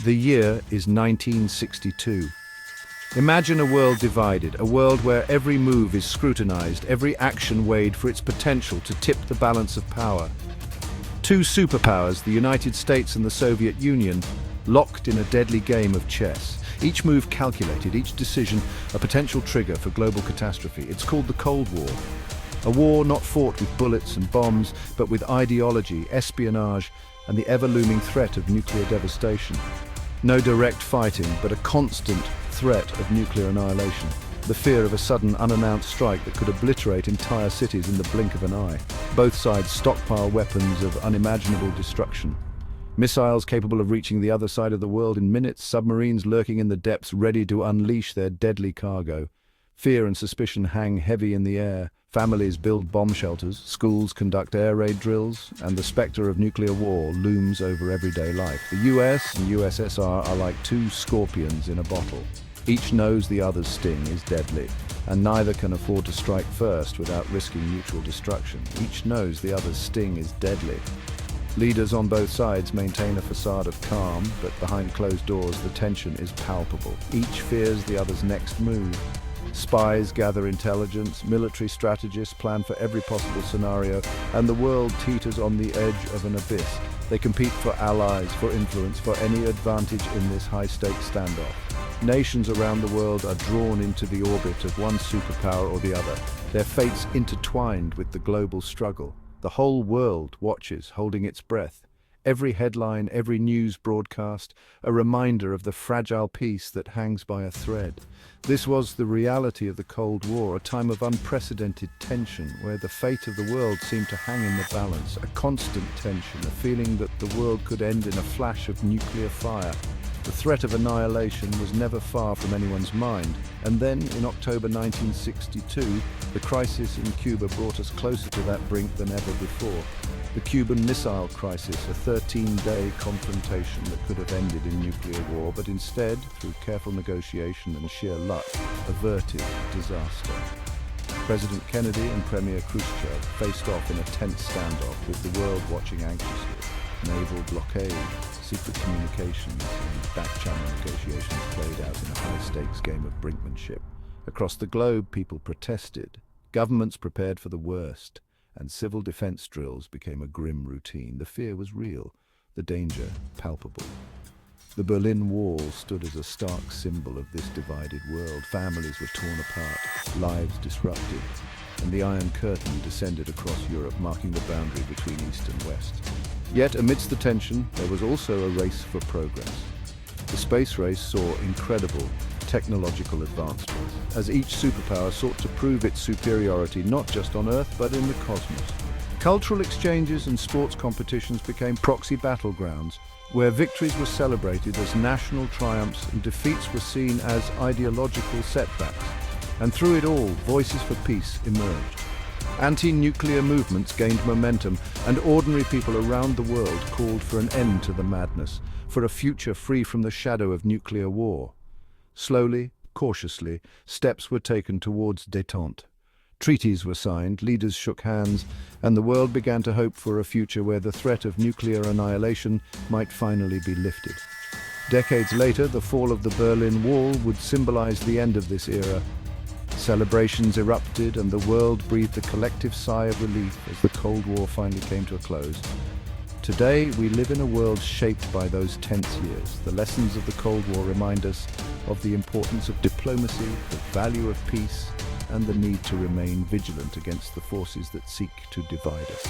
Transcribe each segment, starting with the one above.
The year is 1962. Imagine a world divided, a world where every move is scrutinized, every action weighed for its potential to tip the balance of power. Two superpowers, the United States and the Soviet Union, locked in a deadly game of chess. Each move calculated, each decision a potential trigger for global catastrophe. It's called the Cold War. A war not fought with bullets and bombs, but with ideology, espionage, and the ever-looming threat of nuclear devastation. No direct fighting, but a constant threat of nuclear annihilation. The fear of a sudden, unannounced strike that could obliterate entire cities in the blink of an eye. Both sides stockpile weapons of unimaginable destruction. Missiles capable of reaching the other side of the world in minutes, submarines lurking in the depths ready to unleash their deadly cargo. Fear and suspicion hang heavy in the air. Families build bomb shelters, schools conduct air raid drills, and the specter of nuclear war looms over everyday life. The US and USSR are like two scorpions in a bottle. Each knows the other's sting is deadly, and neither can afford to strike first without risking mutual destruction. Each knows the other's sting is deadly. Leaders on both sides maintain a facade of calm, but behind closed doors the tension is palpable. Each fears the other's next move. Spies gather intelligence, military strategists plan for every possible scenario, and the world teeters on the edge of an abyss. They compete for allies, for influence, for any advantage in this high-stakes standoff. Nations around the world are drawn into the orbit of one superpower or the other, their fates intertwined with the global struggle. The whole world watches, holding its breath. Every headline, every news broadcast, a reminder of the fragile peace that hangs by a thread. This was the reality of the Cold War, a time of unprecedented tension, where the fate of the world seemed to hang in the balance, a constant tension, a feeling that the world could end in a flash of nuclear fire. The threat of annihilation was never far from anyone's mind, and then, in October 1962, the crisis in Cuba brought us closer to that brink than ever before. The Cuban Missile Crisis, a 13-day confrontation that could have ended in nuclear war, but instead, through careful negotiation and sheer luck, averted disaster. President Kennedy and Premier Khrushchev faced off in a tense standoff, with the world watching anxiously. Naval blockade, secret communications, and back-channel negotiations played out in a high-stakes game of brinkmanship. Across the globe, people protested. Governments prepared for the worst, and civil defense drills became a grim routine. The fear was real, the danger palpable. The Berlin Wall stood as a stark symbol of this divided world. Families were torn apart, lives disrupted, and the Iron Curtain descended across Europe, marking the boundary between East and West. Yet, amidst the tension, there was also a race for progress. The space race saw incredible technological advancements, as each superpower sought to prove its superiority not just on Earth, but in the cosmos. Cultural exchanges and sports competitions became proxy battlegrounds, where victories were celebrated as national triumphs and defeats were seen as ideological setbacks. And through it all, voices for peace emerged. Anti-nuclear movements gained momentum, and ordinary people around the world called for an end to the madness, for a future free from the shadow of nuclear war. Slowly, cautiously, steps were taken towards détente. Treaties were signed, leaders shook hands, and the world began to hope for a future where the threat of nuclear annihilation might finally be lifted. Decades later, the fall of the Berlin Wall would symbolize the end of this era. Celebrations erupted, and the world breathed a collective sigh of relief as the Cold War finally came to a close. Today, we live in a world shaped by those tense years. The lessons of the Cold War remind us of the importance of diplomacy, the value of peace, and the need to remain vigilant against the forces that seek to divide us.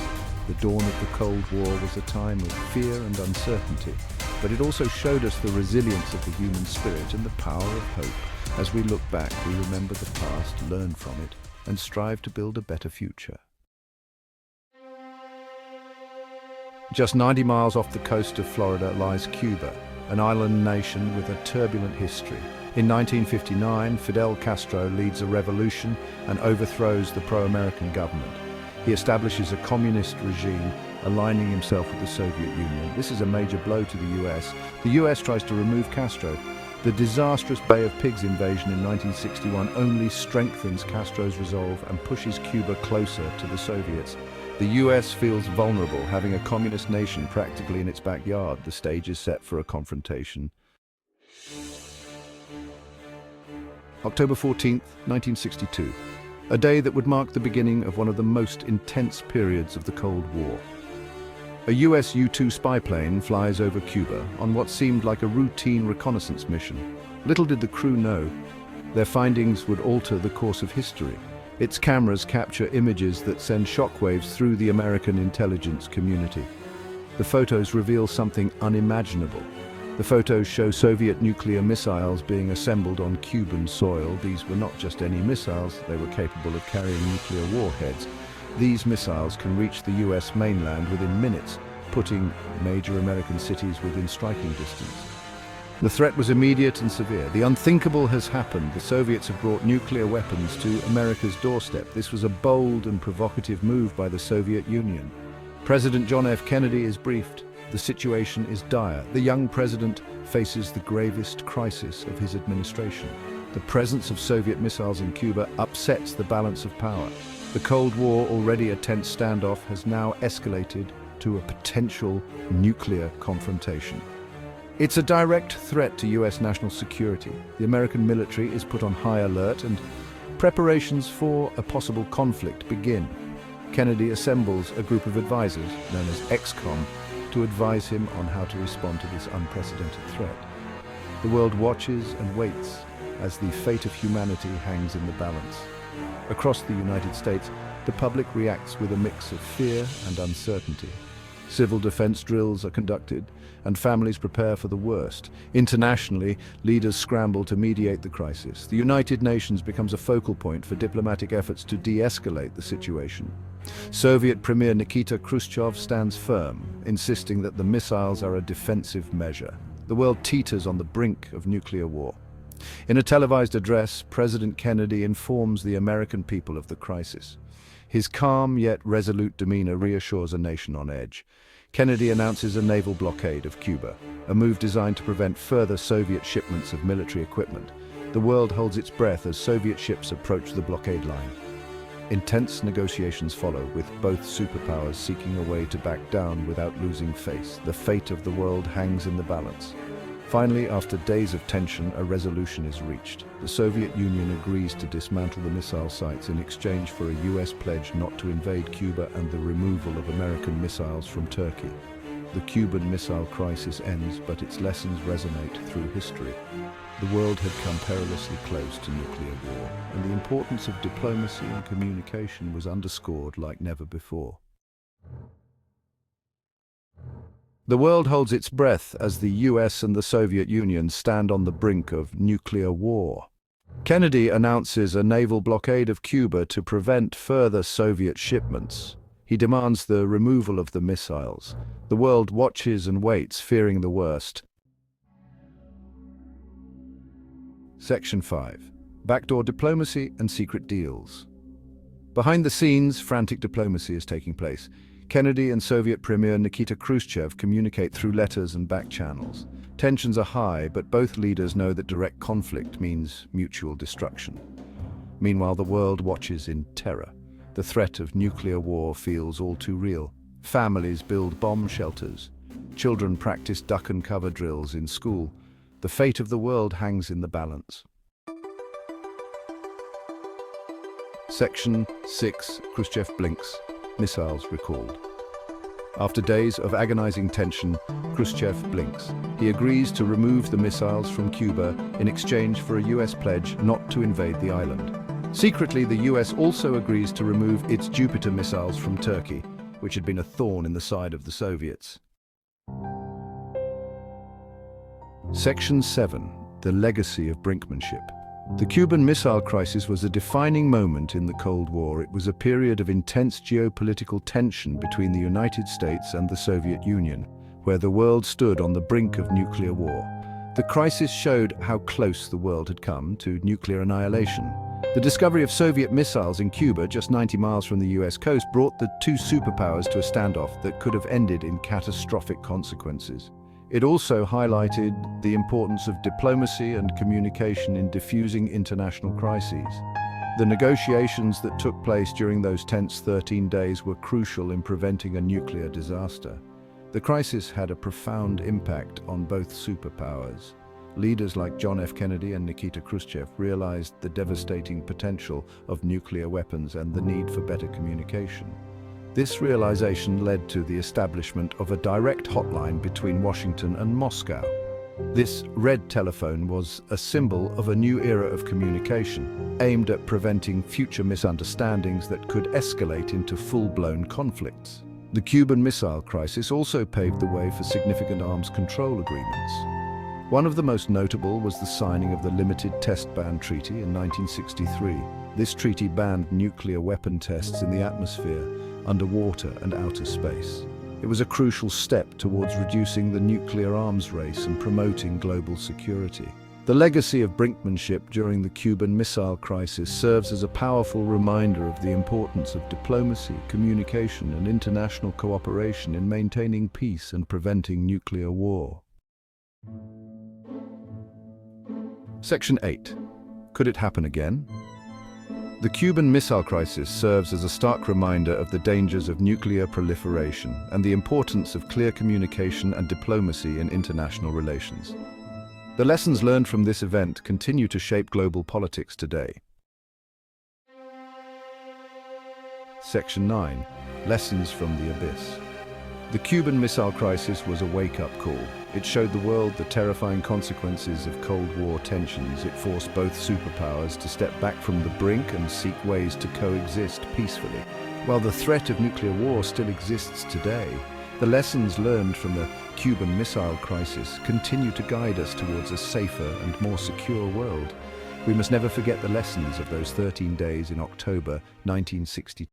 The dawn of the Cold War was a time of fear and uncertainty, but it also showed us the resilience of the human spirit and the power of hope. As we look back, we remember the past, learn from it, and strive to build a better future. Just 90 miles off the coast of Florida lies Cuba, an island nation with a turbulent history. In 1959, Fidel Castro leads a revolution and overthrows the pro-American government. He establishes a communist regime, aligning himself with the Soviet Union. This is a major blow to the US. The US tries to remove Castro. The disastrous Bay of Pigs invasion in 1961 only strengthens Castro's resolve and pushes Cuba closer to the Soviets. The US feels vulnerable, having a communist nation practically in its backyard. The stage is set for a confrontation. October 14, 1962, a day that would mark the beginning of one of the most intense periods of the Cold War. A US U-2 spy plane flies over Cuba on what seemed like a routine reconnaissance mission. Little did the crew know, their findings would alter the course of history. Its cameras capture images that send shockwaves through the American intelligence community. The photos reveal something unimaginable. The photos show Soviet nuclear missiles being assembled on Cuban soil. These were not just any missiles, they were capable of carrying nuclear warheads. These missiles can reach the US mainland within minutes, putting major American cities within striking distance. The threat was immediate and severe. The unthinkable has happened. The Soviets have brought nuclear weapons to America's doorstep. This was a bold and provocative move by the Soviet Union. President John F. Kennedy is briefed. The situation is dire. The young president faces the gravest crisis of his administration. The presence of Soviet missiles in Cuba upsets the balance of power. The Cold War, already a tense standoff, has now escalated to a potential nuclear confrontation. It's a direct threat to US national security. The American military is put on high alert and preparations for a possible conflict begin. Kennedy assembles a group of advisors, known as ExComm, to advise him on how to respond to this unprecedented threat. The world watches and waits as the fate of humanity hangs in the balance. Across the United States, the public reacts with a mix of fear and uncertainty. Civil defense drills are conducted, and families prepare for the worst. Internationally, leaders scramble to mediate the crisis. The United Nations becomes a focal point for diplomatic efforts to de-escalate the situation. Soviet Premier Nikita Khrushchev stands firm, insisting that the missiles are a defensive measure. The world teeters on the brink of nuclear war. In a televised address, President Kennedy informs the American people of the crisis. His calm yet resolute demeanor reassures a nation on edge. Kennedy announces a naval blockade of Cuba, a move designed to prevent further Soviet shipments of military equipment. The world holds its breath as Soviet ships approach the blockade line. Intense negotiations follow, with both superpowers seeking a way to back down without losing face. The fate of the world hangs in the balance. Finally, after days of tension, a resolution is reached. The Soviet Union agrees to dismantle the missile sites in exchange for a US pledge not to invade Cuba and the removal of American missiles from Turkey. The Cuban Missile Crisis ends, but its lessons resonate through history. The world had come perilously close to nuclear war, and the importance of diplomacy and communication was underscored like never before. The world holds its breath as the US and the Soviet Union stand on the brink of nuclear war. Kennedy announces a naval blockade of Cuba to prevent further Soviet shipments. He demands the removal of the missiles. The world watches and waits, fearing the worst. Section 5. Backdoor diplomacy and secret deals. Behind the scenes, frantic diplomacy is taking place. Kennedy and Soviet Premier Nikita Khrushchev communicate through letters and back channels. Tensions are high, but both leaders know that direct conflict means mutual destruction. Meanwhile, the world watches in terror. The threat of nuclear war feels all too real. Families build bomb shelters. Children practice duck and cover drills in school. The fate of the world hangs in the balance. Section 6. Khrushchev blinks. Missiles recalled. After days of agonizing tension, Khrushchev blinks. He agrees to remove the missiles from Cuba in exchange for a US pledge not to invade the island. Secretly, the US also agrees to remove its Jupiter missiles from Turkey, which had been a thorn in the side of the Soviets. Section 7. The legacy of brinkmanship. The Cuban Missile Crisis was a defining moment in the Cold War. It was a period of intense geopolitical tension between the United States and the Soviet Union, where the world stood on the brink of nuclear war. The crisis showed how close the world had come to nuclear annihilation. The discovery of Soviet missiles in Cuba, just 90 miles from the US coast, brought the two superpowers to a standoff that could have ended in catastrophic consequences. It also highlighted the importance of diplomacy and communication in diffusing international crises. The negotiations that took place during those tense 13 days were crucial in preventing a nuclear disaster. The crisis had a profound impact on both superpowers. Leaders like John F. Kennedy and Nikita Khrushchev realized the devastating potential of nuclear weapons and the need for better communication. This realization led to the establishment of a direct hotline between Washington and Moscow. This red telephone was a symbol of a new era of communication, aimed at preventing future misunderstandings that could escalate into full-blown conflicts. The Cuban Missile Crisis also paved the way for significant arms control agreements. One of the most notable was the signing of the Limited Test Ban Treaty in 1963. This treaty banned nuclear weapon tests in the atmosphere, underwater and outer space. It was a crucial step towards reducing the nuclear arms race and promoting global security. The legacy of brinkmanship during the Cuban Missile Crisis serves as a powerful reminder of the importance of diplomacy, communication, and international cooperation in maintaining peace and preventing nuclear war. Section 8. Could it happen again? The Cuban Missile Crisis serves as a stark reminder of the dangers of nuclear proliferation and the importance of clear communication and diplomacy in international relations. The lessons learned from this event continue to shape global politics today. Section 9. Lessons from the Abyss. The Cuban Missile Crisis was a wake-up call. It showed the world the terrifying consequences of Cold War tensions. It forced both superpowers to step back from the brink and seek ways to coexist peacefully. While the threat of nuclear war still exists today, the lessons learned from the Cuban Missile Crisis continue to guide us towards a safer and more secure world. We must never forget the lessons of those 13 days in October 1962.